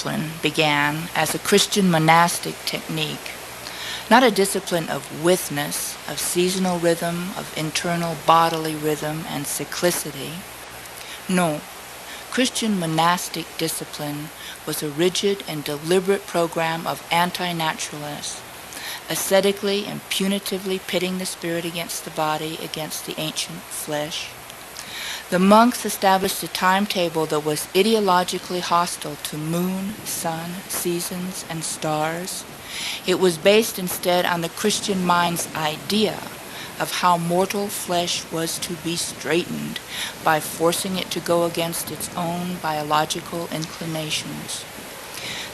discipline began as a Christian monastic technique, not a discipline of withness, of seasonal rhythm, of internal bodily rhythm and cyclicity. No, Christian monastic discipline was a rigid and deliberate program of anti-naturalness, ascetically and punitively pitting the spirit against the body, against the ancient flesh. The monks established a timetable that was ideologically hostile to moon, sun, seasons, and stars. It was based instead on the Christian mind's idea of how mortal flesh was to be straightened by forcing it to go against its own biological inclinations.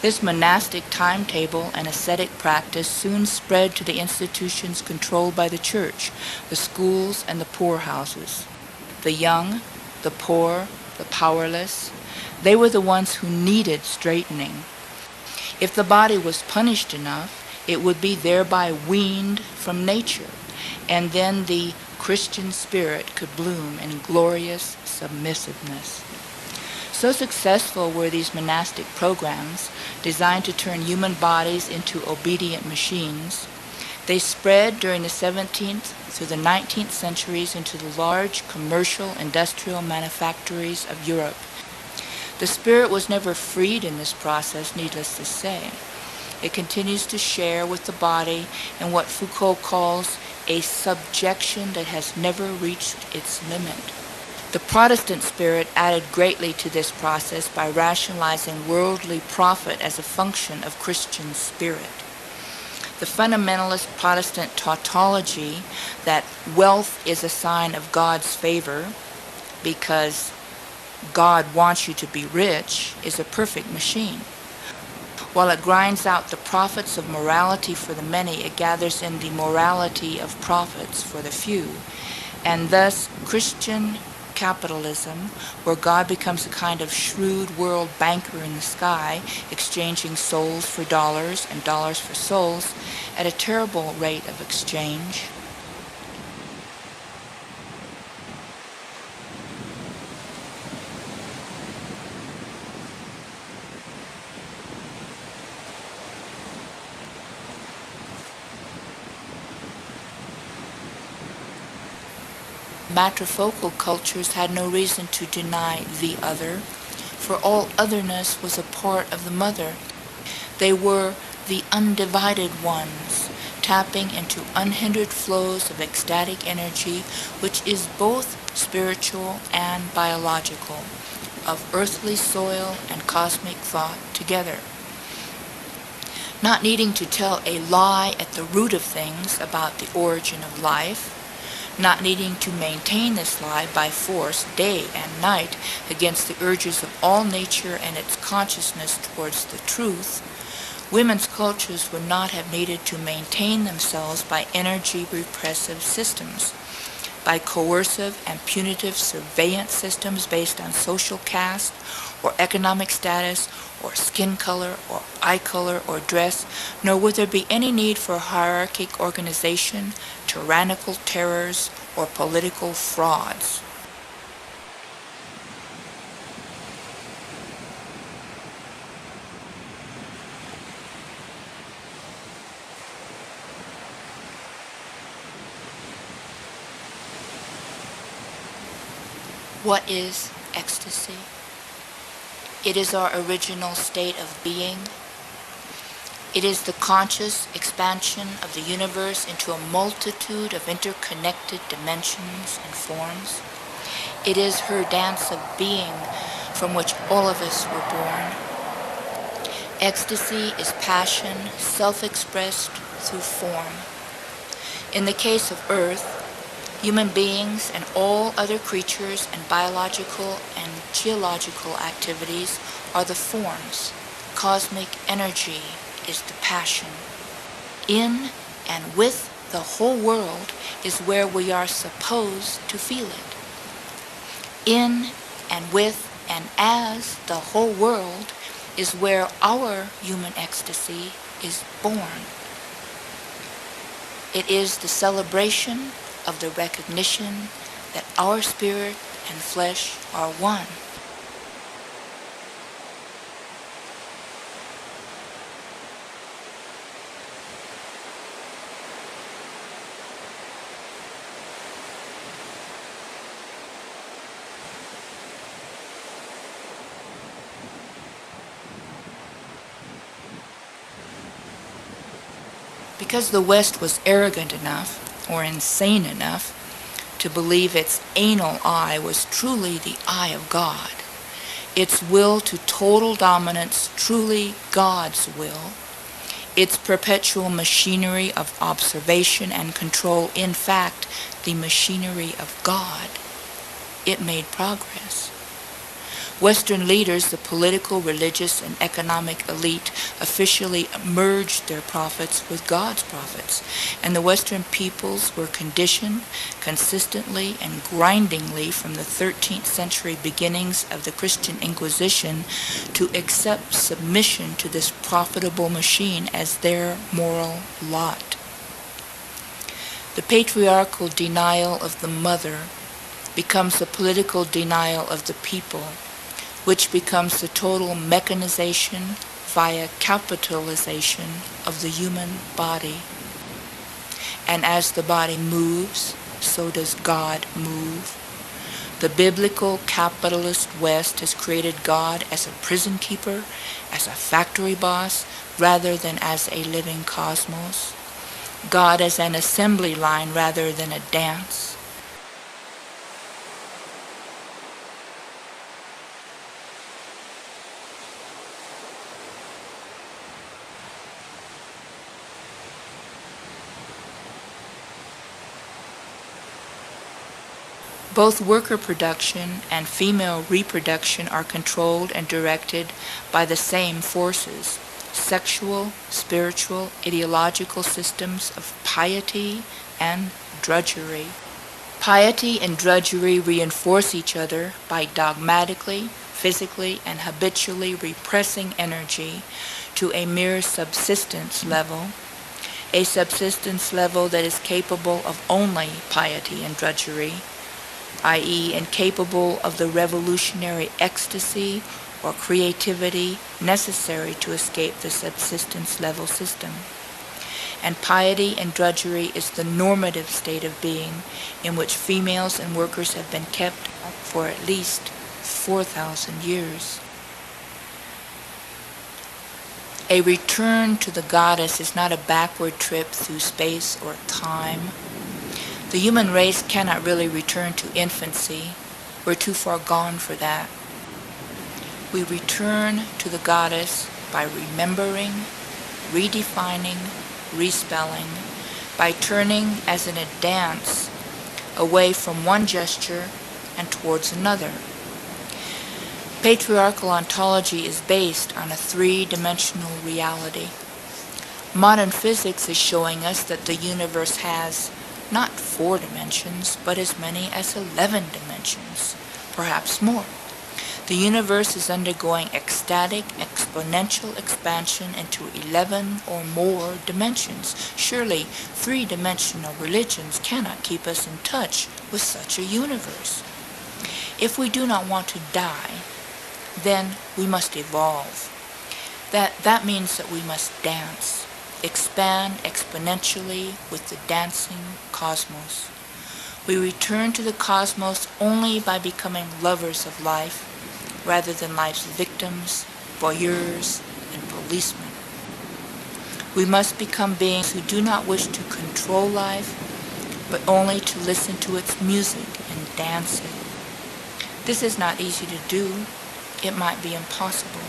This monastic timetable and ascetic practice soon spread to the institutions controlled by the church, the schools and the poorhouses. The young, the poor, the powerless, they were the ones who needed straightening. If the body was punished enough, it would be thereby weaned from nature, and then the Christian spirit could bloom in glorious submissiveness. So successful were these monastic programs, designed to turn human bodies into obedient machines, they spread during the 17th through the 19th centuries into the large commercial industrial manufactories of Europe. The spirit was never freed in this process, needless to say. It continues to share with the body in what Foucault calls a subjection that has never reached its limit. The Protestant spirit added greatly to this process by rationalizing worldly profit as a function of Christian spirit. The fundamentalist Protestant tautology that wealth is a sign of God's favor because God wants you to be rich is a perfect machine. While it grinds out the profits of morality for the many, it gathers in the morality of profits for the few. And thus, Christian capitalism, where God becomes a kind of shrewd world banker in the sky, exchanging souls for dollars and dollars for souls at a terrible rate of exchange. Matrifocal cultures had no reason to deny the other, for all otherness was a part of the mother. They were the undivided ones, tapping into unhindered flows of ecstatic energy, which is both spiritual and biological, of earthly soil and cosmic thought together. Not needing to tell a lie at the root of things about the origin of life, not needing to maintain this lie by force day and night against the urges of all nature and its consciousness towards the truth, women's cultures would not have needed to maintain themselves by energy repressive systems, by coercive and punitive surveillance systems based on social caste or economic status or skin color or eye color or dress, nor would there be any need for hierarchic organization, tyrannical terrors, or political frauds. What is ecstasy? It is our original state of being. It is the conscious expansion of the universe into a multitude of interconnected dimensions and forms. It is her dance of being from which all of us were born. Ecstasy is passion self-expressed through form. In the case of Earth, human beings and all other creatures and biological and geological activities are the forms. Cosmic energy is the passion. In and with the whole world is where we are supposed to feel it. In and with and as the whole world is where our human ecstasy is born. It is the celebration of the recognition that our spirit and flesh are one. Because the West was arrogant enough, or insane enough, to believe its anal eye was truly the eye of God, its will to total dominance truly God's will, its perpetual machinery of observation and control in fact the machinery of God, it made progress. Western leaders, the political, religious, and economic elite, officially merged their prophets with God's prophets, and the Western peoples were conditioned consistently and grindingly from the 13th century beginnings of the Christian Inquisition to accept submission to this profitable machine as their moral lot. The patriarchal denial of the mother becomes the political denial of the people, which becomes the total mechanization via capitalization of the human body. And as the body moves, so does God move. The biblical capitalist West has created God as a prison keeper, as a factory boss, rather than as a living cosmos. God as an assembly line rather than a dance. Both worker production and female reproduction are controlled and directed by the same forces, sexual, spiritual, ideological systems of piety and drudgery. Piety and drudgery reinforce each other by dogmatically, physically, and habitually repressing energy to a mere subsistence level, a subsistence level that is capable of only piety and drudgery, i.e. incapable of the revolutionary ecstasy or creativity necessary to escape the subsistence level system. And piety and drudgery is the normative state of being in which females and workers have been kept for at least 4,000 years. A return to the goddess is not a backward trip through space or time. The human race cannot really return to infancy. We're too far gone for that. We return to the goddess by remembering, redefining, respelling, by turning as in a dance away from one gesture and towards another. Patriarchal ontology is based on a three-dimensional reality. Modern physics is showing us that the universe has not 4 dimensions, but as many as 11 dimensions, perhaps more. The universe is undergoing ecstatic, exponential expansion into 11 or more dimensions. Surely, 3-dimensional religions cannot keep us in touch with such a universe. If we do not want to die, then we must evolve. That means that we must dance. Expand exponentially with the dancing cosmos. We return to the cosmos only by becoming lovers of life, rather than life's victims, voyeurs, and policemen. We must become beings who do not wish to control life, but only to listen to its music and dance it. This is not easy to do. It might be impossible.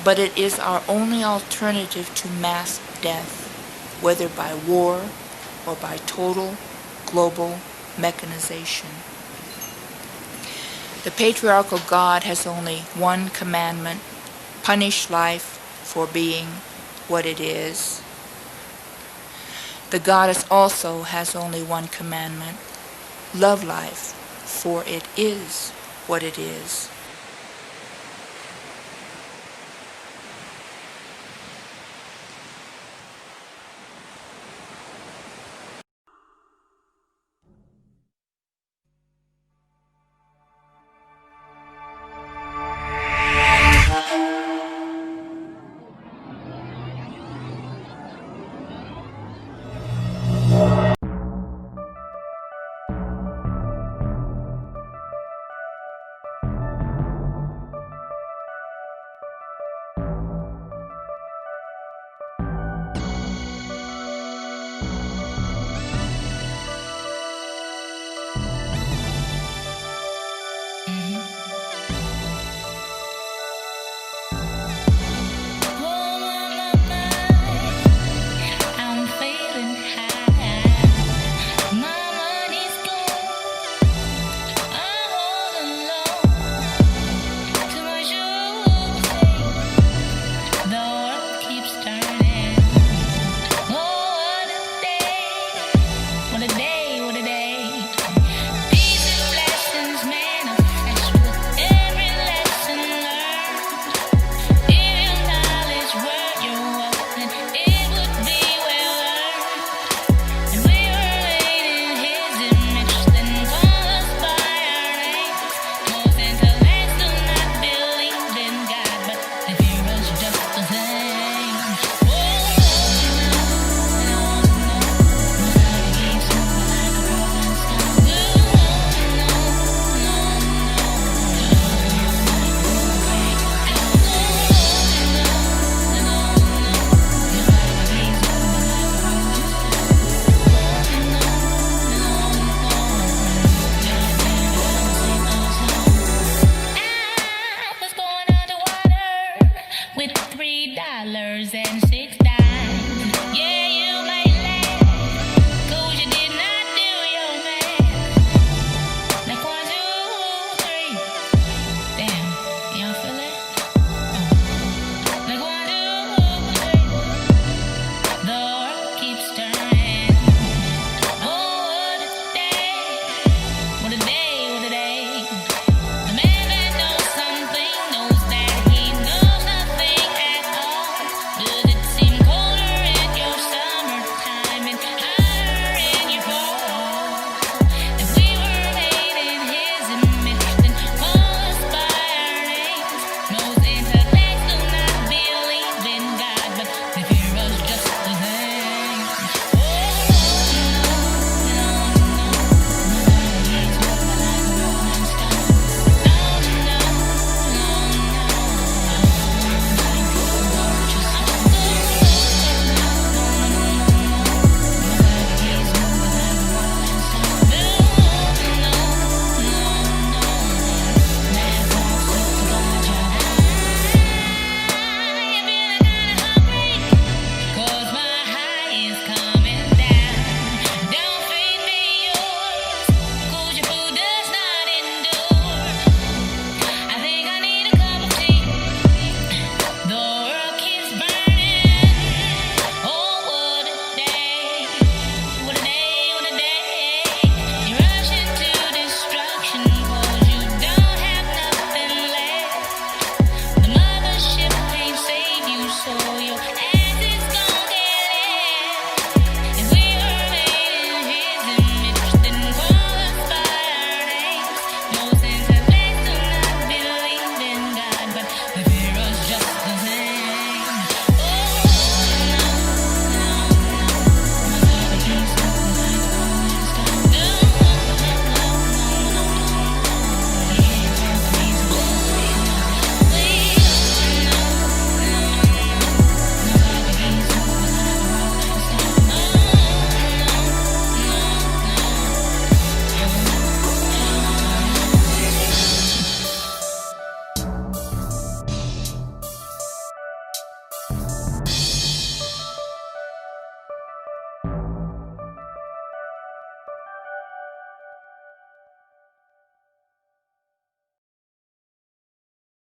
But it is our only alternative to mass death, whether by war or by total global mechanization. The patriarchal God has only one commandment: punish life for being what it is. The goddess also has only one commandment: love life, for it is what it is.